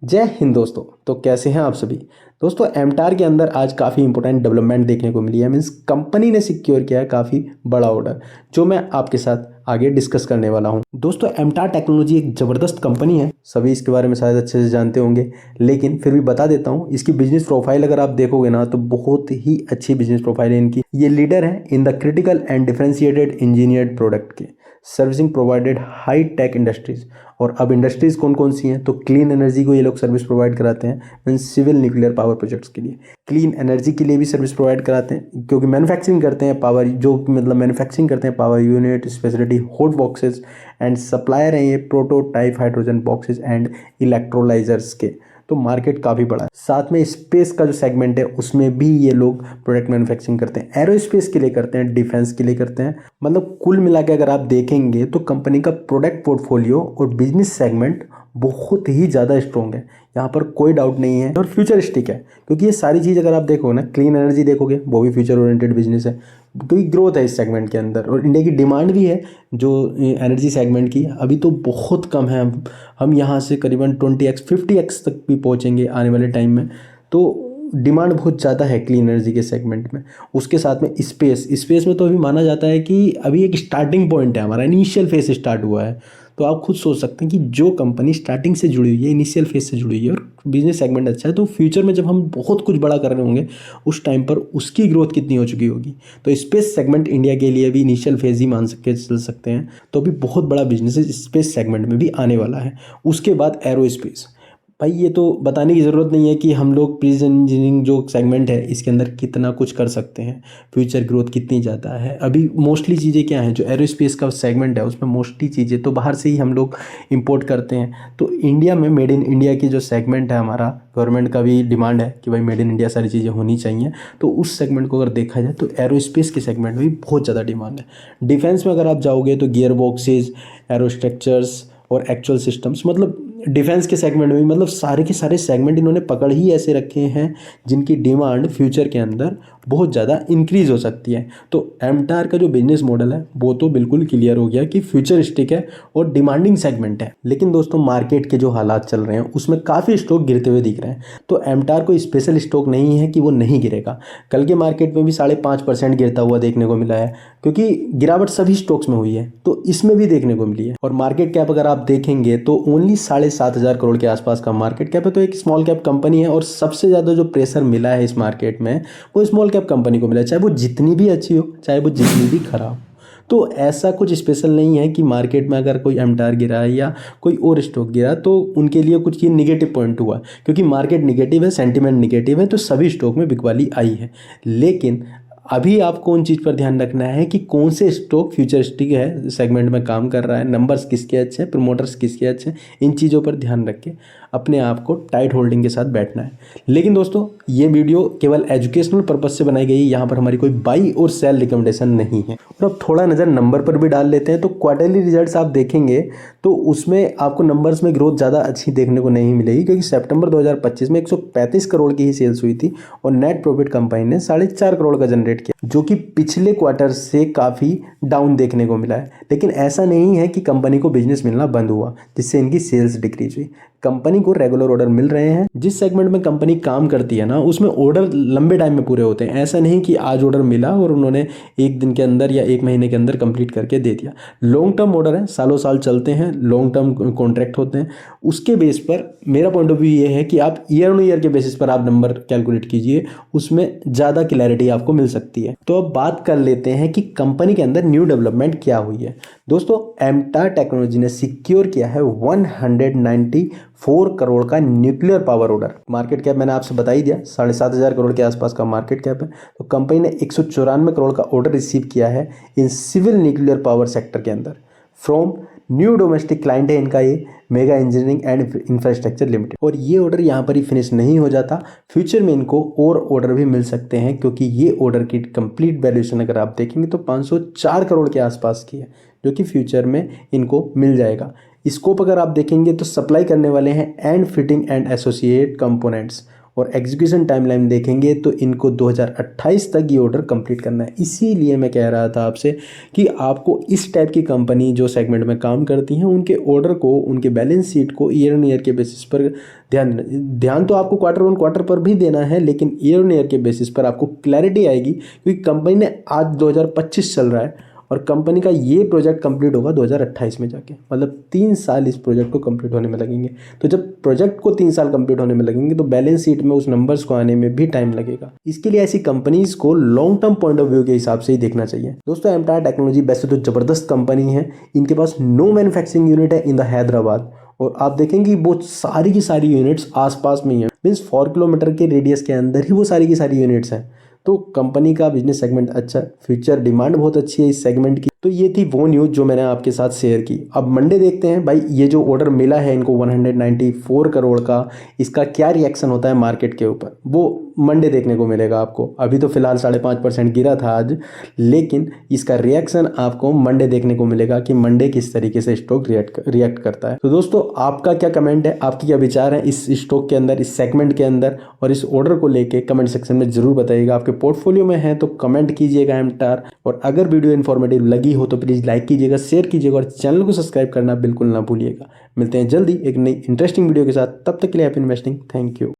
जय हिंद दोस्तों। तो कैसे हैं आप सभी दोस्तों। एमटार के अंदर आज काफ़ी इंपॉर्टेंट डेवलपमेंट देखने को मिली है। मीन्स कंपनी ने सिक्योर किया है काफ़ी बड़ा ऑर्डर, जो मैं आपके साथ आगे डिस्कस करने वाला हूं। दोस्तों एमटार टेक्नोलॉजी एक ज़बरदस्त कंपनी है, सभी इसके बारे में शायद अच्छे से जानते होंगे, लेकिन फिर भी बता देता हूं। इसकी बिजनेस प्रोफाइल अगर आप देखोगे ना तो बहुत ही अच्छी बिजनेस प्रोफाइल है इनकी। ये लीडर है in the critical and differentiated engineered product के, servicing provided high tech industries. और अब इंडस्ट्रीज कौन कौन सी हैं, तो क्लीन एनर्जी को ये लोग सर्विस प्रोवाइड कराते हैं। Means civil nuclear power projects के लिए, क्लीन एनर्जी के लिए भी सर्विस प्रोवाइड कराते हैं, क्योंकि मैन्युफैक्चरिंग करते हैं पावर, जो मतलब मैन्युफैक्चरिंग करते हैं power unit, speciality hot boxes and supplier हैं ये prototype hydrogen boxes and electrolysers के। तो मार्केट काफ़ी बड़ा है। साथ में स्पेस का जो सेगमेंट है उसमें भी ये लोग प्रोडक्ट मैन्युफैक्चरिंग करते हैं, एरोस्पेस के लिए करते हैं, डिफेंस के लिए करते हैं। मतलब कुल मिला के अगर आप देखेंगे तो कंपनी का प्रोडक्ट पोर्टफोलियो और बिजनेस सेगमेंट बहुत ही ज़्यादा स्ट्रॉन्ग है, यहाँ पर कोई डाउट नहीं है। और फ्यूचरिस्टिक है, क्योंकि ये सारी चीज़ अगर आप देखोगे ना, क्लीन एनर्जी देखोगे वो भी फ्यूचर ओरिएंटेड बिजनेस है, क्योंकि ग्रोथ है इस सेगमेंट के अंदर और इंडिया की डिमांड भी है जो एनर्जी सेगमेंट की अभी तो बहुत कम है। हम यहाँ से करीबन 20x 50x तक भी पहुँचेंगे आने वाले टाइम में। तो डिमांड बहुत ज़्यादा है क्लीन एनर्जी के सेगमेंट में। उसके साथ में स्पेस में तो अभी माना जाता है कि अभी एक स्टार्टिंग पॉइंट है, हमारा इनिशियल फेज स्टार्ट हुआ है। तो आप खुद सोच सकते हैं कि जो कंपनी स्टार्टिंग से जुड़ी हुई है, इनिशियल फेज से जुड़ी हुई है और बिजनेस सेगमेंट अच्छा है, तो फ्यूचर में जब हम बहुत कुछ बड़ा कर रहे होंगे उस टाइम पर उसकी ग्रोथ कितनी हो चुकी होगी। तो स्पेस सेगमेंट इंडिया के लिए भी इनिशियल फेज ही मान के चल सकते हैं। तो अभी बहुत बड़ा बिजनेस स्पेस सेगमेंट में भी आने वाला है। उसके बाद एरोस्पेस, भाई ये तो बताने की ज़रूरत नहीं है कि हम लोग प्रिसिजन इंजीनियरिंग जो सेगमेंट है इसके अंदर कितना कुछ कर सकते हैं, फ्यूचर ग्रोथ कितनी ज़्यादा है। अभी मोस्टली चीज़ें क्या हैं, जो एरोस्पेस का सेगमेंट है उसमें मोस्टली चीज़ें तो बाहर से ही हम लोग इंपोर्ट करते हैं। तो इंडिया में मेड इन इंडिया की जो सेगमेंट है, हमारा गवर्नमेंट का भी डिमांड है कि भाई मेड इन इंडिया सारी चीज़ें होनी चाहिए। तो उस सेगमेंट को अगर देखा जाए तो एरोस्पेस के सेगमेंट में भी बहुत ज़्यादा डिमांड है। डिफेंस में अगर आप जाओगे तो गियर बॉक्सेज, एरोस्ट्रक्चर्स और एक्चुअल सिस्टम्स, मतलब डिफेंस के सेगमेंट में मतलब सारे के सारे सेगमेंट इन्होंने पकड़ ही ऐसे रखे हैं जिनकी डिमांड फ्यूचर के अंदर बहुत ज़्यादा इंक्रीज हो सकती है। तो एमटार का जो बिजनेस मॉडल है वो तो बिल्कुल क्लियर हो गया कि फ्यूचरिस्टिक है और डिमांडिंग सेगमेंट है। लेकिन दोस्तों मार्केट के जो हालात चल रहे हैं उसमें काफ़ी स्टॉक गिरते हुए दिख रहे हैं। तो एमटार को स्पेशल स्टॉक नहीं है कि वो नहीं गिरेगा। कल के मार्केट में भी 5.5% गिरता हुआ देखने को मिला है, क्योंकि गिरावट सभी स्टॉक्स में हुई है तो इसमें भी देखने को मिली है। और मार्केट कैप अगर आप देखेंगे तो ओनली 7,500 करोड़ के आसपास का मार्केट कैप है। तो एक स्मॉल कैप कंपनी है और सबसे ज़्यादा जो प्रेशर मिला है इस मार्केट में वो स्मॉल कैप कंपनी को मिला है, चाहे वो जितनी भी अच्छी हो चाहे वो जितनी भी खराब। तो ऐसा कुछ स्पेशल नहीं है कि मार्केट में अगर कोई एमटार गिरा है या कोई और स्टॉक गिरा तो उनके लिए कुछ ये निगेटिव पॉइंट हुआ, क्योंकि मार्केट निगेटिव है, सेंटीमेंट निगेटिव है, तो सभी स्टॉक में बिकवाली आई है। लेकिन अभी आपको उन चीज़ पर ध्यान रखना है कि कौन से स्टॉक फ्यूचरिस्टिक है सेगमेंट में काम कर रहा है, नंबर्स किसके अच्छे हैं, प्रमोटर्स किसके अच्छे हैं, इन चीज़ों पर ध्यान रख के अपने आप को टाइट होल्डिंग के साथ बैठना है। लेकिन दोस्तों ये वीडियो केवल एजुकेशनल पर्पज से बनाई गई है, यहाँ पर हमारी कोई बाई और सेल रिकमेंडेशन नहीं है। और अब थोड़ा नज़र नंबर पर भी डाल लेते हैं। तो क्वार्टरली रिजल्ट्स आप देखेंगे तो उसमें आपको नंबर्स में ग्रोथ ज़्यादा अच्छी देखने को नहीं मिलेगी, क्योंकि सितंबर 2025 में 135 करोड़ की ही सेल्स हुई थी और नेट प्रॉफिट कंपनी ने 4.5 करोड़ का जनरेट किया, जो कि पिछले क्वार्टर से काफ़ी डाउन देखने को मिला है। लेकिन ऐसा नहीं है कि कंपनी को बिजनेस मिलना बंद हुआ जिससे इनकी सेल्स डिक्रीज हुई। कंपनी को रेगुलर ऑर्डर मिल रहे हैं। जिस सेगमेंट में कंपनी काम करती है ना उसमें ऑर्डर लंबे टाइम में पूरे होते हैं। ऐसा नहीं कि आज ऑर्डर मिला और उन्होंने एक दिन के अंदर या एक महीने के अंदर कंप्लीट करके दे दिया। लॉन्ग टर्म ऑर्डर है, सालों साल चलते हैं, लॉन्ग टर्म कॉन्ट्रैक्ट होते हैं। उसके बेस पर मेरा पॉइंट ऑफ व्यू ये है कि आप ईयर ऑन ईयर के बेसिस पर आप नंबर कैलकुलेट कीजिए, उसमें ज़्यादा क्लैरिटी आपको मिल सकती है। तो अब बात कर लेते हैं कि कंपनी के अंदर न्यू डेवलपमेंट क्या हुई है। दोस्तों एमटार टेक्नोलॉजी ने सिक्योर किया है 194 करोड़ का nuclear power order. Market cap मैंने आपसे बता ही दिया, 7,500 करोड़ के आसपास का मार्केट कैप है। तो कंपनी ने 194 करोड़ का ऑर्डर रिसीव किया है in civil nuclear power sector के अंदर फ्रॉम न्यू डोमेस्टिक क्लाइंट है इनका, ये मेगा इंजीनियरिंग एंड इंफ्रास्ट्रक्चर लिमिटेड। और ये ऑर्डर यहाँ पर ही फिनिश नहीं हो जाता, फ्यूचर में इनको और ऑर्डर भी मिल सकते हैं, क्योंकि ये ऑर्डर की कंप्लीट वैल्यूएशन अगर आप देखेंगे तो 504 करोड़ के आसपास की है, जो कि फ्यूचर में इनको मिल जाएगा। स्कोप अगर आप देखेंगे तो सप्लाई करने वाले हैं and fitting and associate components और एग्जीक्यूशन टाइमलाइन देखेंगे तो इनको 2028 तक ये ऑर्डर कंप्लीट करना है। इसीलिए मैं कह रहा था आपसे कि आपको इस टाइप की कंपनी जो सेगमेंट में काम करती हैं उनके ऑर्डर को, उनके बैलेंस शीट को ईयर ऑन ईयर के बेसिस पर ध्यान तो आपको क्वार्टर ऑन क्वार्टर पर भी देना है, लेकिन ईयर ऑन ईयर के बेसिस पर आपको क्लैरिटी आएगी, क्योंकि कंपनी ने आज 2025 चल रहा है और कंपनी का ये प्रोजेक्ट कंप्लीट होगा 2028 में जाके, मतलब 3 साल इस प्रोजेक्ट को कंप्लीट होने में लगेंगे। तो जब प्रोजेक्ट को 3 साल कंप्लीट होने में लगेंगे तो बैलेंस शीट में उस नंबर्स को आने में भी टाइम लगेगा। इसके लिए ऐसी कंपनीज को long term point of view के हिसाब से ही देखना चाहिए। दोस्तों एमटार टेक्नोलॉजी वैसे तो जबरदस्त कंपनी है, इनके पास नो मैन्युफैक्चरिंग यूनिट है इन द हैदराबाद, और आप देखेंगे वो सारी की सारी यूनिट्स आसपास में ही है, मीन्स 4 किलोमीटर के रेडियस के अंदर ही वो सारी की सारी यूनिट्स हैं। तो कंपनी का बिजनेस सेगमेंट अच्छा, फ्यूचर डिमांड बहुत अच्छी है इस सेगमेंट की। तो ये थी वो न्यूज़ जो मैंने आपके साथ शेयर की। अब मंडे देखते हैं भाई, ये जो ऑर्डर मिला है इनको 194 करोड़ का, इसका क्या रिएक्शन होता है मार्केट के ऊपर, वो मंडे देखने को मिलेगा आपको। अभी तो फिलहाल 5.5% गिरा था आज, लेकिन इसका रिएक्शन आपको मंडे देखने को मिलेगा कि मंडे किस तरीके से स्टॉक रिएक्ट करता है। तो दोस्तों आपका क्या कमेंट है, आपकी क्या विचार है इस स्टॉक के अंदर, इस सेगमेंट के अंदर, और इस ऑर्डर को लेके कमेंट सेक्शन में जरूर बताइएगा। आपके पोर्टफोलियो में है तो कमेंट कीजिएगा एमटार, और अगर वीडियो इन्फॉर्मेटिव लगी हो तो प्लीज़ लाइक कीजिएगा, शेयर कीजिएगा और चैनल को सब्सक्राइब करना बिल्कुल ना भूलिएगा। मिलते हैं जल्दी एक नई इंटरेस्टिंग वीडियो के साथ, तब तक के लिए हैप्पी इन्वेस्टिंग, थैंक यू।